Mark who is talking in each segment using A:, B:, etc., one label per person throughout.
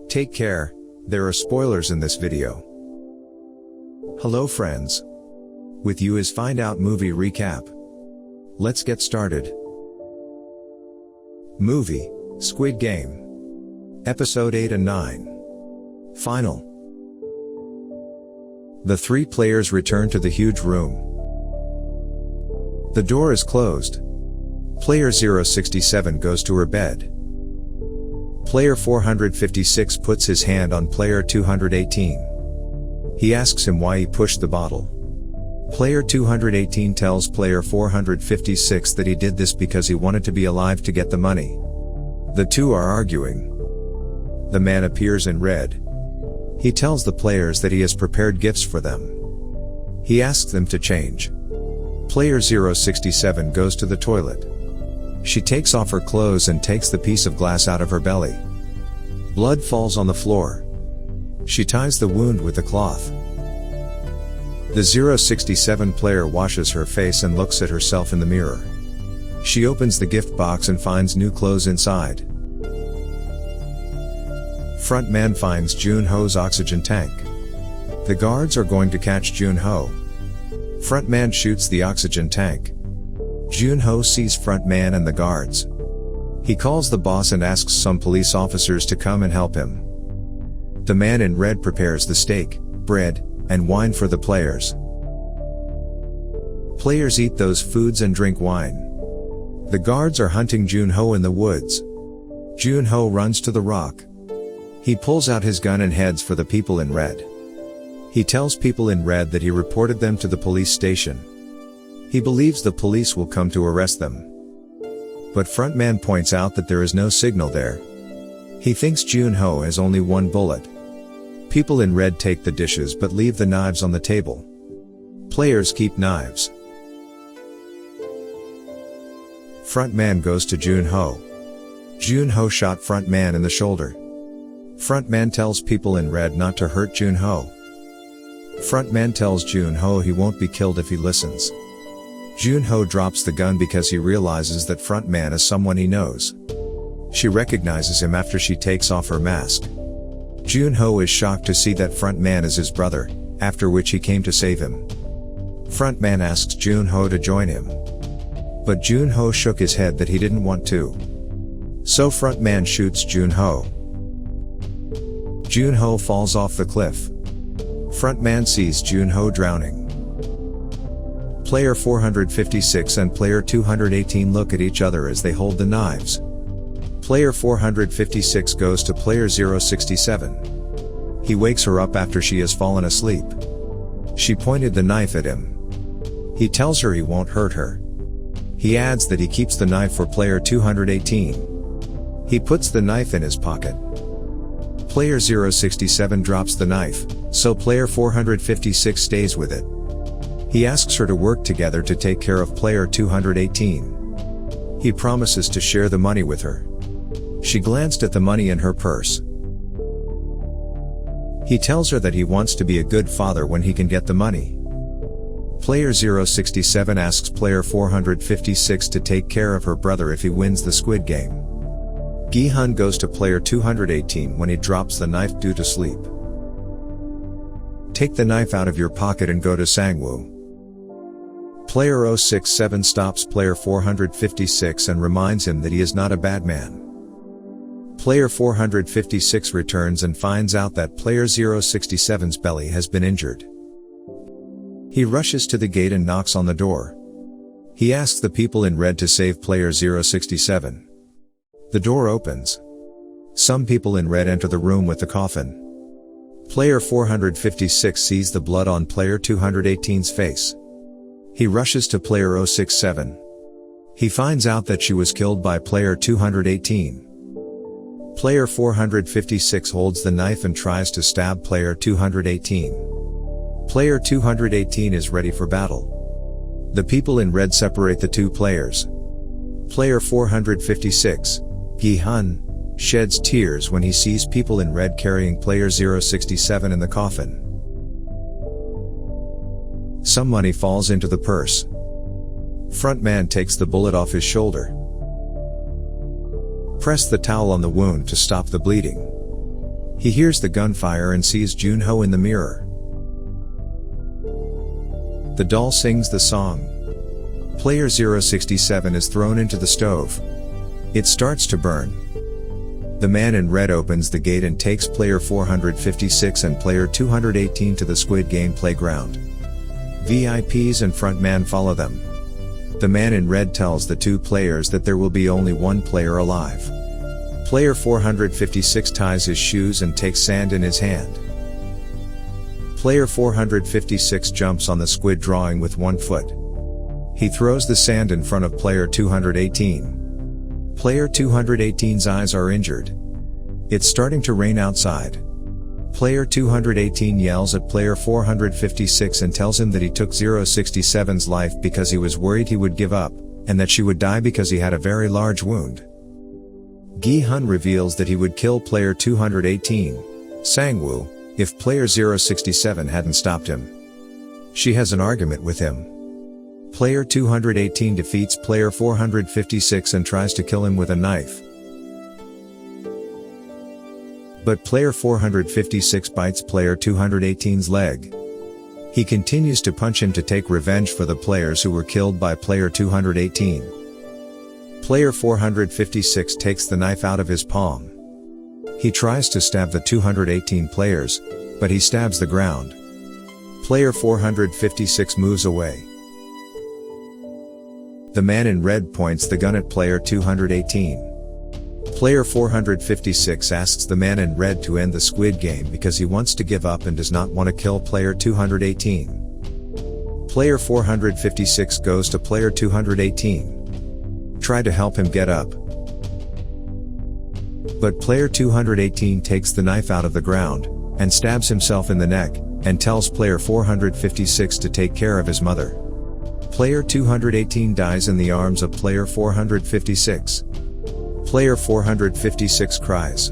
A: Take care, there are spoilers in this video. Hello friends. With you is Find Out Movie Recap. Let's get started. Movie, Squid Game. Episode 8 and 9. Final. The three players return to the huge room. The door is closed. Player 067 goes to her bed. Player 456 puts his hand on player 218. He asks him why he pushed the bottle. Player 218 tells player 456 that he did this because he wanted to be alive to get the money. The two are arguing. The man appears in red. He tells the players that he has prepared gifts for them. He asks them to change. Player 067 goes to the toilet. She takes off her clothes and takes the piece of glass out of her belly. Blood falls on the floor. She ties the wound with a cloth. The 067 player washes her face and looks at herself in the mirror. She opens the gift box and finds new clothes inside. Front man finds Jun-Ho's oxygen tank. The guards are going to catch Jun-Ho. Front man shoots the oxygen tank. Jun-Ho sees front man and the guards. He calls the boss and asks some police officers to come and help him. The man in red prepares the steak, bread, and wine for the players. Players eat those foods and drink wine. The guards are hunting Jun-Ho in the woods. Jun-Ho runs to the rock. He pulls out his gun and heads for the people in red. He tells people in red that he reported them to the police station. He believes the police will come to arrest them. But frontman points out that there is no signal there. He thinks Jun-Ho has only one bullet. People in red take the dishes but leave the knives on the table. Players keep knives. Frontman goes to Jun-Ho. Jun-Ho shot frontman in the shoulder. Frontman tells people in red not to hurt Jun-Ho. Frontman tells Jun-Ho he won't be killed if he listens. Jun-Ho drops the gun because he realizes that frontman is someone he knows. She recognizes him after she takes off her mask. Jun-Ho is shocked to see that frontman is his brother, after which he came to save him. Frontman asks Jun-Ho to join him. But Jun-Ho shook his head that he didn't want to. So frontman shoots Jun-Ho. Jun-Ho falls off the cliff. Frontman sees Jun-Ho drowning. Player 456 and player 218 look at each other as they hold the knives. Player 456 goes to player 067. He wakes her up after she has fallen asleep. She pointed the knife at him. He tells her he won't hurt her. He adds that he keeps the knife for player 218. He puts the knife in his pocket. Player 067 drops the knife, so player 456 stays with it. He asks her to work together to take care of player 218. He promises to share the money with her. She glanced at the money in her purse. He tells her that he wants to be a good father when he can get the money. Player 067 asks player 456 to take care of her brother if he wins the Squid Game. Gi-Hun goes to player 218 when he drops the knife due to sleep. Take the knife out of your pocket and go to Sangwoo. Player 067 stops player 456 and reminds him that he is not a bad man. Player 456 returns and finds out that player 067's belly has been injured. He rushes to the gate and knocks on the door. He asks the people in red to save player 067. The door opens. Some people in red enter the room with the coffin. Player 456 sees the blood on player 218's face. He rushes to player 067. He finds out that she was killed by player 218. Player 456 holds the knife and tries to stab player 218. Player 218 is ready for battle. The people in red separate the two players. Player 456, Gi-Hun, sheds tears when he sees people in red carrying player 067 in the coffin. Some money falls into the purse. Frontman takes the bullet off his shoulder. Press the towel on the wound to stop the bleeding. He hears the gunfire and sees Junho in the mirror. The doll sings the song. Player 067 is thrown into the stove. It starts to burn. The man in red opens the gate and takes player 456 and player 218 to the Squid Game playground. VIPs and frontman follow them. The man in red tells the two players that there will be only one player alive. Player 456 ties his shoes and takes sand in his hand. Player 456 jumps on the squid drawing with one foot. He throws the sand in front of player 218. Player 218's eyes are injured. It's starting to rain outside. Player 218 yells at player 456 and tells him that he took 067's life because he was worried he would give up, and that she would die because he had a very large wound. Gi-Hun reveals that he would kill player 218, Sang-woo, if player 067 hadn't stopped him. She has an argument with him. Player 218 defeats player 456 and tries to kill him with a knife. But player 456 bites player 218's leg. He continues to punch him to take revenge for the players who were killed by player 218. Player 456 takes the knife out of his palm. He tries to stab the 218 players, but he stabs the ground. Player 456 moves away. The man in red points the gun at player 218. Player 456 asks the man in red to end the Squid Game because he wants to give up and does not want to kill player 218. Player 456 goes to player 218. Try to help him get up. But player 218 takes the knife out of the ground, and stabs himself in the neck, and tells player 456 to take care of his mother. Player 218 dies in the arms of player 456. Player 456 cries.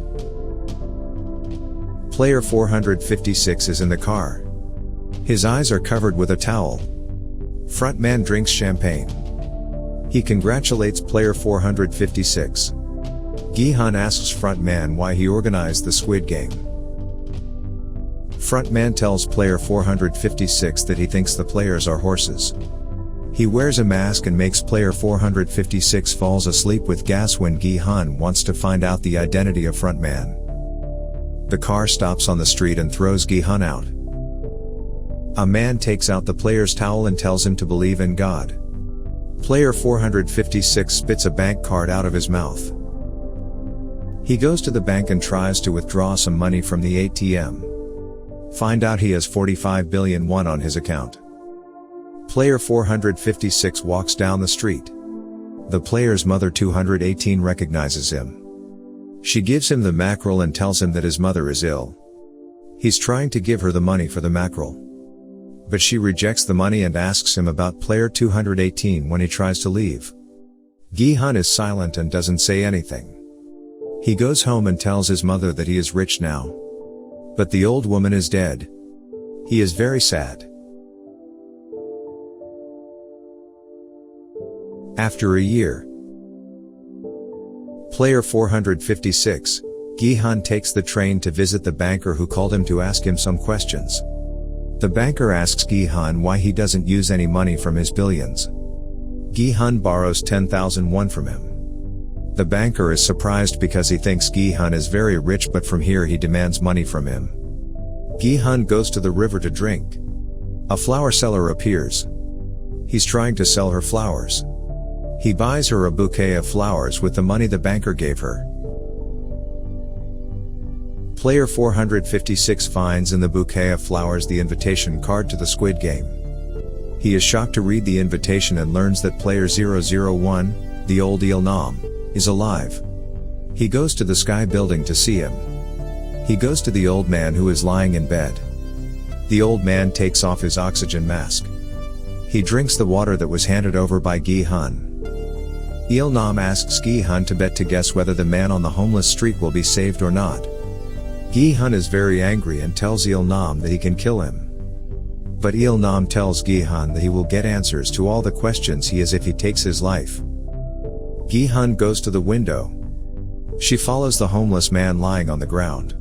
A: Player 456 is in the car. His eyes are covered with a towel. Frontman drinks champagne. He congratulates player 456. Gi-Hun asks frontman why he organized the Squid Game. Frontman tells player 456 that he thinks the players are horses. He wears a mask and makes player 456 falls asleep with gas when Gi-Hun wants to find out the identity of frontman. The car stops on the street and throws Gi-Hun out. A man takes out the player's towel and tells him to believe in God. Player 456 spits a bank card out of his mouth. He goes to the bank and tries to withdraw some money from the ATM. Find out he has 45 billion won on his account. Player 456 walks down the street. The player's mother 218 recognizes him. She gives him the mackerel and tells him that his mother is ill. He's trying to give her the money for the mackerel. But she rejects the money and asks him about player 218 when he tries to leave. Gi-Hun is silent and doesn't say anything. He goes home and tells his mother that he is rich now. But the old woman is dead. He is very sad. After a year, player 456, Gi-Hun takes the train to visit the banker who called him to ask him some questions. The banker asks Gi-Hun why he doesn't use any money from his billions. Gi-Hun borrows 10,000 won from him. The banker is surprised because he thinks Gi-Hun is very rich, but from here he demands money from him. Gi-Hun goes to the river to drink. A flower seller appears. He's trying to sell her flowers. He buys her a bouquet of flowers with the money the banker gave her. Player 456 finds in the bouquet of flowers the invitation card to the Squid Game. He is shocked to read the invitation and learns that player 001, the old Il-nam, is alive. He goes to the Sky building to see him. He goes to the old man who is lying in bed. The old man takes off his oxygen mask. He drinks the water that was handed over by Gi-Hun. Il-nam asks Gi-Hun to bet to guess whether the man on the homeless street will be saved or not. Gi-Hun is very angry and tells Il-nam that he can kill him. But Il-nam tells Gi-Hun that he will get answers to all the questions he has if he takes his life. Gi-Hun goes to the window. She follows the homeless man lying on the ground.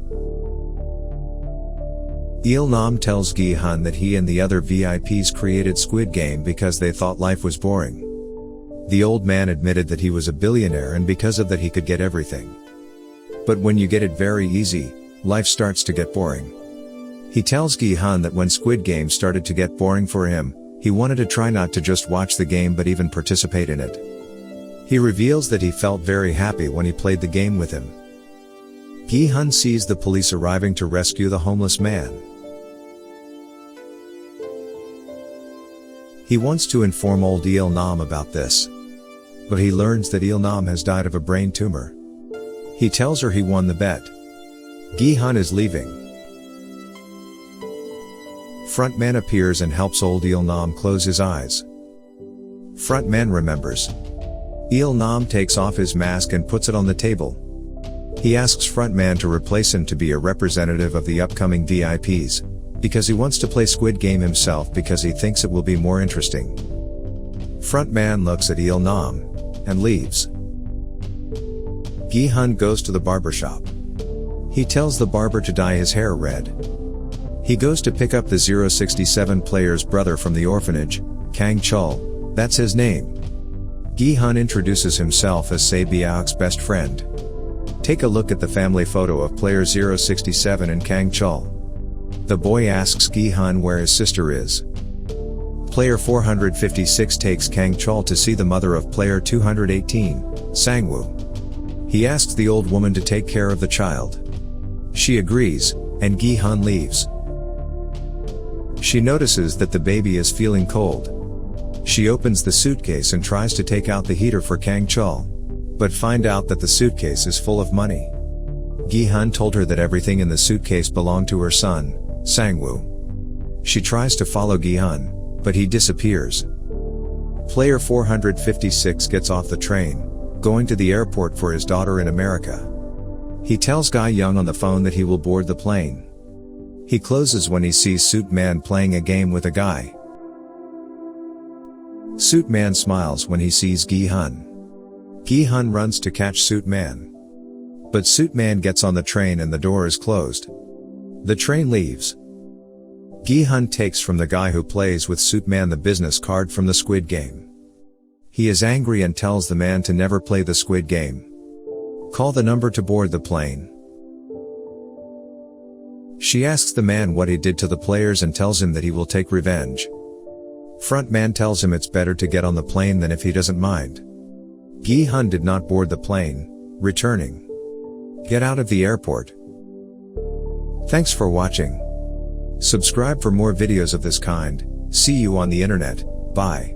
A: Il-nam tells Gi-Hun that he and the other VIPs created Squid Game because they thought life was boring. The old man admitted that he was a billionaire and because of that he could get everything. But when you get it very easy, life starts to get boring. He tells Gi-Hun that when Squid Game started to get boring for him, he wanted to try not to just watch the game but even participate in it. He reveals that he felt very happy when he played the game with him. Gi-Hun sees the police arriving to rescue the homeless man. He wants to inform old Il-nam about this. But he learns that Il-nam has died of a brain tumor. He tells her he won the bet. Gi-Hun is leaving. Frontman appears and helps old Il-nam close his eyes. Frontman remembers. Il-nam takes off his mask and puts it on the table. He asks Frontman to replace him to be a representative of the upcoming VIPs, because he wants to play Squid Game himself because he thinks it will be more interesting. Frontman looks at Il-nam and leaves. Gi-Hun goes to the barbershop. He tells the barber to dye his hair red. He goes to pick up the 067 player's brother from the orphanage, Kang Chul, that's his name. Gi-Hun introduces himself as Se Biaok's best friend. Take a look at the family photo of player 067 and Kang Chul. The boy asks Gi-Hun where his sister is. Player 456 takes Kang Chul to see the mother of player 218, Sang-woo. He asks the old woman to take care of the child. She agrees, and Gi-Hun leaves. She notices that the baby is feeling cold. She opens the suitcase and tries to take out the heater for Kang Chul, but find out that the suitcase is full of money. Gi-Hun told her that everything in the suitcase belonged to her son, Sang-woo. She tries to follow Gi-Hun, but he disappears. Player 456 gets off the train, going to the airport for his daughter in America. He tells Ga-Yeon on the phone that he will board the plane. He closes when he sees Suit Man playing a game with a guy. Suit Man smiles when he sees Gi-Hun. Gi-Hun runs to catch Suit Man. But Suit Man gets on the train and the door is closed. The train leaves. Gi-Hun takes from the guy who plays with Suit Man the business card from the Squid Game. He is angry and tells the man to never play the Squid Game. Call the number to board the plane. She asks the man what he did to the players and tells him that he will take revenge. Frontman tells him it's better to get on the plane than if he doesn't mind. Gi-Hun did not board the plane, returning. Get out of the airport. Thanks for watching. Subscribe for more videos of this kind. See you on the internet. Bye.